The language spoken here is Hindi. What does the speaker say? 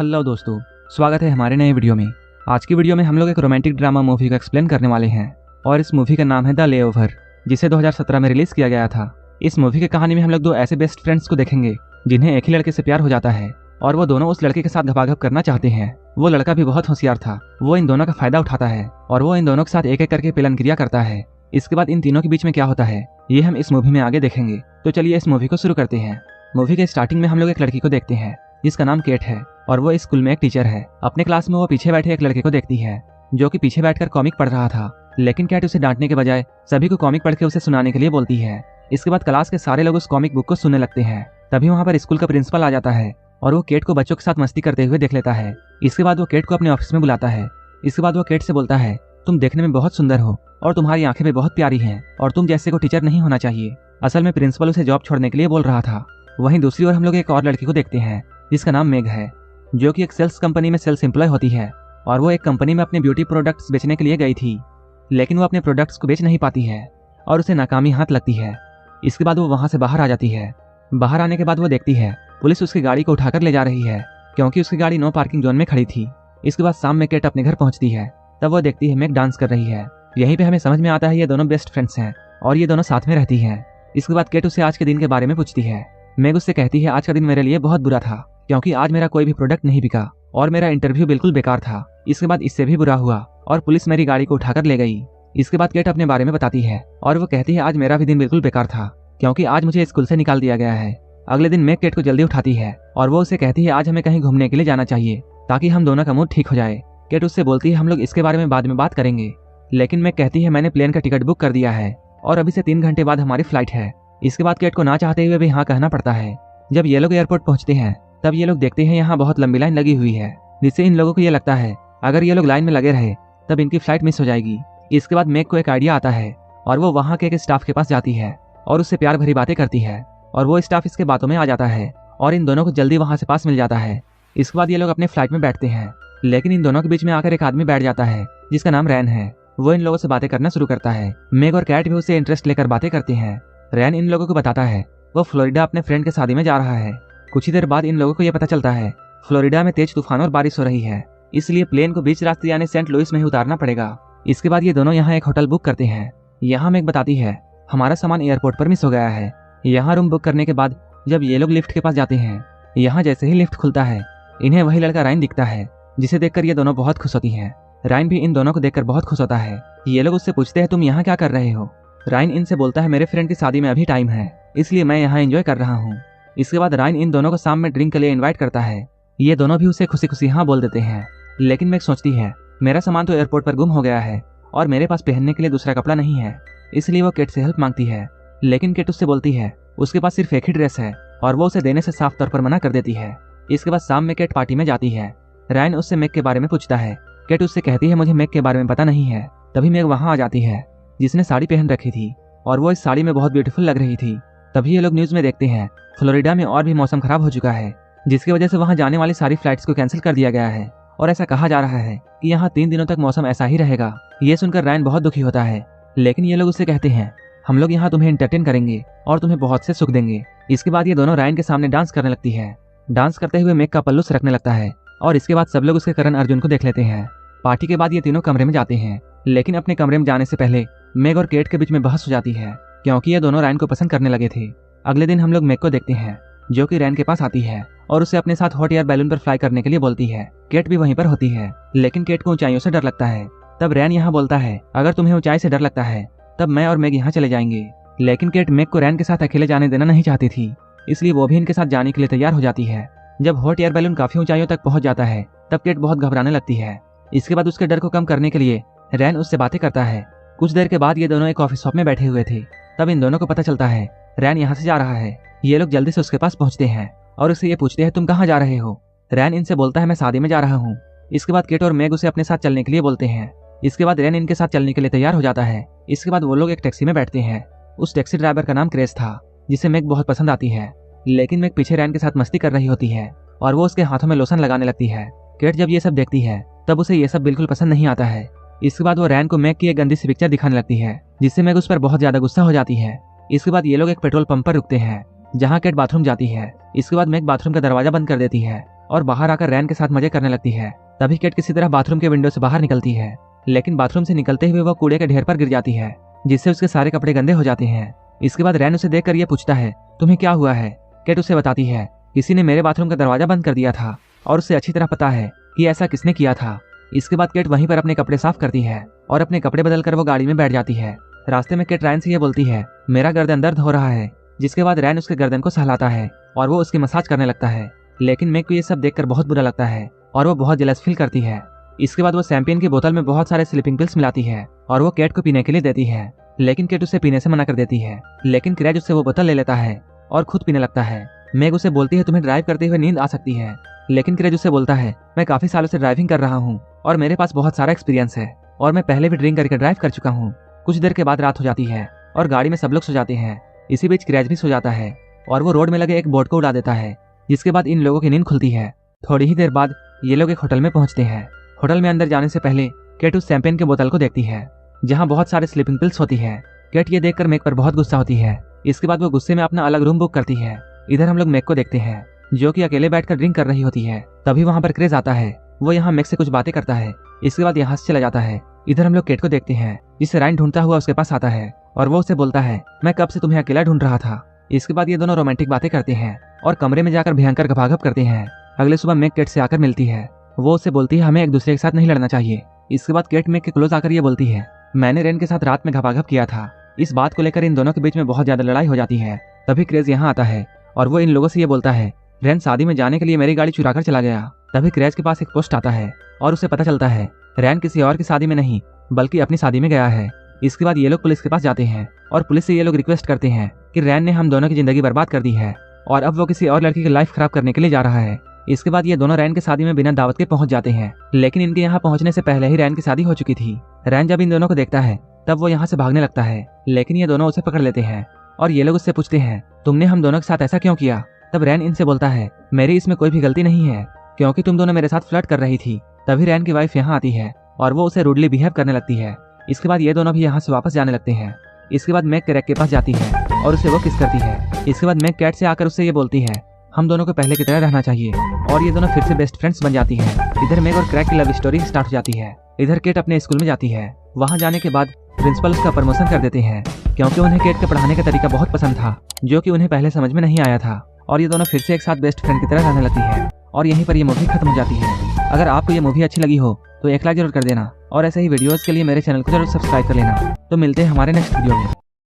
हेलो दोस्तों, स्वागत है हमारे नए वीडियो में। आज की वीडियो में हम लोग एक रोमांटिक ड्रामा मूवी को एक्सप्लेन करने वाले हैं और इस मूवी का नाम है द लेओवर, जिसे 2017 में रिलीज किया गया था। इस मूवी की कहानी में हम लोग दो ऐसे बेस्ट फ्रेंड्स को देखेंगे जिन्हें एक ही लड़के से प्यार हो जाता है और वो दोनों उस लड़के के साथ घपाघप करना चाहते हैं। वो लड़का भी बहुत होशियार था, वो इन दोनों का फायदा उठाता है और वो इन दोनों के साथ एक एक करके पिलन क्रिया करता है। इसके बाद इन तीनों के बीच में क्या होता है ये हम इस मूवी में आगे देखेंगे। तो चलिए इस मूवी को शुरू करते हैं। मूवी के स्टार्टिंग में हम लोग एक लड़की को देखते हैं जिसका नाम केट है और वो इस स्कूल में एक टीचर है। अपने क्लास में वो पीछे बैठे एक लड़के को देखती है जो कि पीछे बैठकर कॉमिक पढ़ रहा था, लेकिन केट उसे डांटने के बजाय सभी को कॉमिक पढ़ के उसे सुनाने के लिए बोलती है। इसके बाद क्लास के सारे लोग उस कॉमिक बुक को सुनने लगते हैं। तभी वहाँ पर स्कूल का प्रिंसिपल आ जाता है और वो केट को बच्चों के साथ मस्ती करते हुए देख लेता है। इसके बाद वो केट को अपने ऑफिस में बुलाता है। इसके बाद वो केट से बोलता है, तुम देखने में बहुत सुंदर हो और तुम्हारी आंखें भी बहुत प्यारी हैं और तुम जैसे को टीचर नहीं होना चाहिए। असल में प्रिंसिपल उसे जॉब छोड़ने के लिए बोल रहा था। वहीं दूसरी ओर हम लोग एक और लड़की को देखते हैं जिसका नाम मेग है, जो कि एक सेल्स कंपनी में सेल्स एम्प्लॉय होती है और वो एक कंपनी में अपने ब्यूटी प्रोडक्ट्स बेचने के लिए गई थी, लेकिन वो अपने प्रोडक्ट्स को बेच नहीं पाती है और उसे नाकामी हाथ लगती है। इसके बाद वो वहाँ से बाहर आ जाती है। बाहर आने के बाद वो देखती है पुलिस उसकी गाड़ी को उठाकर ले जा रही है क्योंकि उसकी गाड़ी नो पार्किंग जोन में खड़ी थी। इसके बाद शाम में केट अपने घर पहुंचती है। तब वो देखती है मेग डांस कर रही है। यहीं पे हमें समझ में आता है ये दोनों बेस्ट फ्रेंड्स हैं और ये दोनों साथ में रहती हैं। इसके बाद केट उससे आज के दिन के बारे में पूछती है। मेग उससे कहती है, आज का दिन मेरे लिए बहुत बुरा था क्योंकि आज मेरा कोई भी प्रोडक्ट नहीं बिका और मेरा इंटरव्यू बिल्कुल बेकार था। इसके बाद इससे भी बुरा हुआ और पुलिस मेरी गाड़ी को उठाकर ले गई। इसके बाद केट अपने बारे में बताती है और वो कहती है, आज मेरा भी दिन बिल्कुल बेकार था क्योंकि आज मुझे स्कूल से निकाल दिया गया है। अगले दिन मेग केट को जल्दी उठाती है और वो उसे कहती है, आज हमें कहीं घूमने के लिए जाना चाहिए ताकि हम दोनों का मूड ठीक हो जाए। केट उससे बोलती है, हम लोग इसके बारे में बाद में बात करेंगे, लेकिन मेग कहती है, मैंने प्लेन का टिकट बुक कर दिया है और अभी से 3 घंटे बाद हमारी फ्लाइट है। इसके बाद केट को ना चाहते हुए भी हाँ कहना पड़ता है। जब ये लोग एयरपोर्ट पहुंचते हैं तब ये लोग देखते हैं यहाँ बहुत लंबी लाइन लगी हुई है, जिससे इन लोगों को ये लगता है अगर ये लोग लाइन में लगे रहे तब इनकी फ्लाइट मिस हो जाएगी। इसके बाद मेग को एक आइडिया आता है और वो वहाँ के एक स्टाफ के पास जाती है और उससे प्यार भरी बातें करती है और वो स्टाफ इसके बातों में आ जाता है और इन दोनों को जल्दी वहाँ से पास मिल जाता है। इसके बाद ये लोग अपने फ्लाइट में बैठते हैं, लेकिन इन दोनों के बीच में आकर एक आदमी बैठ जाता है जिसका नाम रैन है। वो इन लोगों से बातें करना शुरू करता है। मेग और कैट भी उससे इंटरेस्ट लेकर बातें करती हैं। रैन इन लोगों को बताता है वो फ्लोरिडा अपने फ्रेंड के शादी में जा रहा है। कुछ ही देर बाद इन लोगों को यह पता चलता है फ्लोरिडा में तेज तूफान और बारिश हो रही है, इसलिए प्लेन को बीच रास्ते यानी सेंट लुइस में ही उतारना पड़ेगा। इसके बाद ये दोनों यहाँ एक होटल बुक करते हैं। यहाँ मेग बताती है, हमारा सामान एयरपोर्ट पर मिस हो गया है। यहाँ रूम बुक करने के बाद जब ये लोग लिफ्ट के पास जाते हैं, यहाँ जैसे ही लिफ्ट खुलता है इन्हें वही लड़का राइन दिखता है, जिसे देखकर ये दोनों बहुत खुश होती हैं। राइन भी इन दोनों को देखकर बहुत खुश होता है। ये लोग उससे पूछते हैं, तुम यहाँ क्या कर रहे हो? राइन इनसे बोलता है, मेरे फ्रेंड की शादी में अभी टाइम है इसलिए मैं यहाँ एंजॉय कर रहा हूँ। इसके बाद राइन इन दोनों को शाम में ड्रिंक के लिए इन्वाइट करता है। ये दोनों भी उसे खुशी खुशी हाँ बोल देते हैं, लेकिन मेग सोचती है मेरा सामान तो एयरपोर्ट पर गुम हो गया है और मेरे पास पहनने के लिए दूसरा कपड़ा नहीं है, इसलिए वो केट से हेल्प मांगती है। लेकिन केट उससे बोलती है उसके पास सिर्फ एक ही ड्रेस है और वो उसे देने से साफ तौर पर मना कर देती है। इसके बाद शाम में केट पार्टी में जाती है। राइन उससे मेग के बारे में पूछता है। केट उससे कहती है, मुझे मेग के बारे में पता नहीं है। तभी मेग वहाँ आ जाती है जिसने साड़ी पहन रखी थी और वो इस साड़ी में बहुत ब्यूटीफुल लग रही थी। तभी ये लोग न्यूज में देखते हैं फ्लोरिडा में और भी मौसम खराब हो चुका है, जिसकी वजह से वहाँ जाने वाली सारी फ्लाइट्स को कैंसिल कर दिया गया है और ऐसा कहा जा रहा है कि यहाँ 3 दिनों तक मौसम ऐसा ही रहेगा। ये सुनकर रायन बहुत दुखी होता है, लेकिन ये लोग उससे कहते हैं, हम लोग यहाँ तुम्हें एंटरटेन करेंगे और तुम्हें बहुत से सुख देंगे। इसके बाद ये दोनों रायन के सामने डांस करने लगती है। डांस करते हुए मेग का पल्लू सरकने लगता है और इसके बाद सब लोग उसके करण अर्जुन को देख लेते हैं। पार्टी के बाद ये तीनों कमरे में जाते हैं, लेकिन अपने कमरे में जाने से पहले मेग और केट के बीच में बहस हो जाती है क्योंकि ये दोनों रायन को पसंद करने लगे थे। अगले दिन हम लोग मेग को देखते हैं जो कि रैन के पास आती है और उसे अपने साथ हॉट एयर बैलून पर फ्लाई करने के लिए बोलती है। केट भी वहीं पर होती है, लेकिन केट को ऊंचाइयों से डर लगता है। तब रैन यहाँ बोलता है, अगर तुम्हें ऊंचाई से डर लगता है तब मैं और मेग यहाँ चले जाएंगे। लेकिन केट मेग को रैन के साथ अकेले जाने देना नहीं चाहती थी, इसलिए वो भी इनके साथ जाने के लिए तैयार हो जाती है। जब हॉट एयर बैलून काफी ऊंचाइयों तक पहुंच जाता है तब केट बहुत घबराने लगती है। इसके बाद उसके डर को कम करने के लिए रैन उससे बातें करता है। कुछ देर के बाद ये दोनों एक कॉफी शॉप में बैठे हुए थे। तब इन दोनों को पता चलता है रैन यहाँ से जा रहा है। ये लोग जल्दी से उसके पास पहुंचते हैं और उससे ये पूछते हैं, तुम कहाँ जा रहे हो? रैन इनसे बोलता है, मैं शादी में जा रहा हूँ। इसके बाद केट और मेग उसे अपने साथ चलने के लिए बोलते हैं। इसके बाद रैन इनके साथ चलने के लिए तैयार हो जाता है। इसके बाद वो लोग एक टैक्सी में बैठते हैं। उस टैक्सी ड्राइवर का नाम क्रेस था, जिसे मेग बहुत पसंद आती है, लेकिन मेग पीछे रैन के साथ मस्ती कर रही होती है और वो उसके हाथों में लोशन लगाने लगती है। केट जब ये सब देखती है तब उसे ये सब बिल्कुल पसंद नहीं आता है। इसके बाद वो रैन को मेग की एक गंदी सी पिक्चर दिखाने लगती है, जिससे मेग उस पर बहुत ज्यादा गुस्सा हो जाती है। इसके बाद ये लोग एक पेट्रोल पंप पर रुकते हैं जहाँ केट बाथरूम जाती है। इसके बाद मेग बाथरूम का दरवाजा बंद कर देती है और बाहर आकर रैन के साथ मजे करने लगती है। तभी केट किसी तरह बाथरूम के विंडो से बाहर निकलती है, लेकिन बाथरूम से निकलते हुए वो कूड़े के ढेर पर गिर जाती है, जिससे उसके सारे कपड़े गंदे हो जाते हैं। इसके बाद रैन उसे देखकर ये पूछता है, तुम्हें क्या हुआ है? केट उसे बताती है, किसी ने मेरे बाथरूम का दरवाजा बंद कर दिया था और उसे अच्छी तरह पता है कि ऐसा किसने किया था। इसके बाद केट वहीं पर अपने कपड़े साफ करती है और अपने कपड़े बदलकर वो गाड़ी में बैठ जाती है। रास्ते में केट रैन से ये बोलती है, मेरा गर्दन दर्द हो रहा है। जिसके बाद रैन उसके गर्दन को सहलाता है और वो उसकी मसाज करने लगता है। लेकिन मैग को ये सब देखकर बहुत बुरा लगता है और वो बहुत जेलस फील करती है। इसके बाद वो शैंपेन की बोतल में बहुत सारे स्लीपिंग पिल्स मिलाती है और वो केट को पीने के लिए देती है, लेकिन केट उसे पीने से मना कर देती है। लेकिन क्रेज उससे वो बोतल ले लेता है और खुद पीने लगता है। मैग उसे बोलती है, तुम्हें ड्राइव करते हुए नींद आ सकती है, लेकिन क्रेज उससे बोलता है, मैं काफी सालों से ड्राइविंग कर रहा हूँ और मेरे पास बहुत सारा एक्सपीरियंस है और मैं पहले भी ड्रिंक करके ड्राइव कर चुका हूँ। कुछ देर के बाद रात हो जाती है और गाड़ी में सब लोग सो जाते हैं। इसी बीच क्रेज भी सो जाता है और वो रोड में लगे एक बोर्ड को उड़ा देता है, जिसके बाद इन लोगों की नींद खुलती है। थोड़ी ही देर बाद ये लोग एक होटल में पहुंचते हैं। होटल में अंदर जाने से पहले केट उस शैंपेन के बोतल को देखती है, जहां बहुत सारे स्लीपिंग पिल्स होती है। केट ये देखकर मैग पर बहुत गुस्सा होती है। इसके बाद वो गुस्से में अपना अलग रूम बुक करती है। इधर हम लोग मैग को देखते हैं, जो कि अकेले बैठकर ड्रिंक कर रही होती है। तभी वहां पर क्रेज आता है। वो यहाँ मैग से कुछ बातें करता है। इसके बाद यहाँ से चला जाता है। इधर हम लोग केट को देखते हैं, जिसे रायन ढूंढता हुआ उसके पास आता है और वो उसे बोलता है, मैं कब से तुम्हें अकेला ढूंढ रहा था। इसके बाद ये दोनों रोमांटिक बातें करते हैं और कमरे में जाकर भयंकर गपागप करते हैं। अगले सुबह मैग केट से आकर मिलती है। वो उससे बोलती है, हमें एक दूसरे के साथ नहीं लड़ना चाहिए। इसके बाद केट मैग के क्लोज आकर ये बोलती है, मैंने रैन के साथ रात में गपागप किया था। इस बात को लेकर इन दोनों के बीच में बहुत ज्यादा लड़ाई हो जाती है। तभी क्रेज यहाँ आता है और वो इन लोगों से ये बोलता है, रैन शादी में जाने के लिए मेरी गाड़ी चुरा कर चला गया। तभी क्रेज के पास एक पोस्ट आता है और उसे पता चलता है रैन किसी और की शादी में नहीं बल्कि अपनी शादी में गया है। इसके बाद ये लोग पुलिस के पास जाते हैं और पुलिस से ये लोग रिक्वेस्ट करते हैं कि रैन ने हम दोनों की जिंदगी बर्बाद कर दी है और अब वो किसी और लड़की की लाइफ खराब करने के लिए जा रहा है। इसके बाद ये दोनों रैन की शादी में बिना दावत के पहुंच जाते हैं, लेकिन इनके यहाँ पहुंचने से पहले ही रैन की शादी हो चुकी थी। रैन जब इन दोनों को देखता है तब वो यहाँ से भागने लगता है, लेकिन ये दोनों उसे पकड़ लेते हैं और ये लोग उससे पूछते हैं, तुमने हम दोनों के साथ ऐसा क्यों किया। तब रैन इनसे बोलता है, मेरी इसमें कोई भी गलती नहीं है, क्योंकि तुम दोनों मेरे साथ फ्लर्ट कर रही थी। तभी रैन की वाइफ यहाँ आती है और वो उसे रूडली बिहेव करने लगती है। इसके बाद ये दोनों भी यहाँ से वापस जाने लगते हैं। इसके बाद मैग क्रेग के पास जाती है और उसे वो किस करती है। इसके बाद मैग कैट से आकर उससे ये बोलती है, हम दोनों को पहले की तरह रहना चाहिए और ये दोनों फिर से बेस्ट फ्रेंड्स बन जाती हैं। इधर मैग और क्रेग की लव स्टोरी स्टार्ट हो जाती है। इधर केट अपने स्कूल में जाती है। वहाँ जाने के बाद प्रिंसिपल उसका प्रमोशन कर देते हैं, क्योंकि उन्हें केट के पढ़ाने का तरीका बहुत पसंद था, जो कि उन्हें पहले समझ में नहीं आया था। और ये दोनों फिर से एक साथ बेस्ट फ्रेंड की तरह रहने लगती है और यहीं पर ये मूवी खत्म हो जाती है। अगर आपको ये मूवी अच्छी लगी हो तो एक लाइक जरूर कर देना और ऐसे ही वीडियोस के लिए मेरे चैनल को जरूर सब्सक्राइब कर लेना। तो मिलते हैं हमारे नेक्स्ट वीडियो में।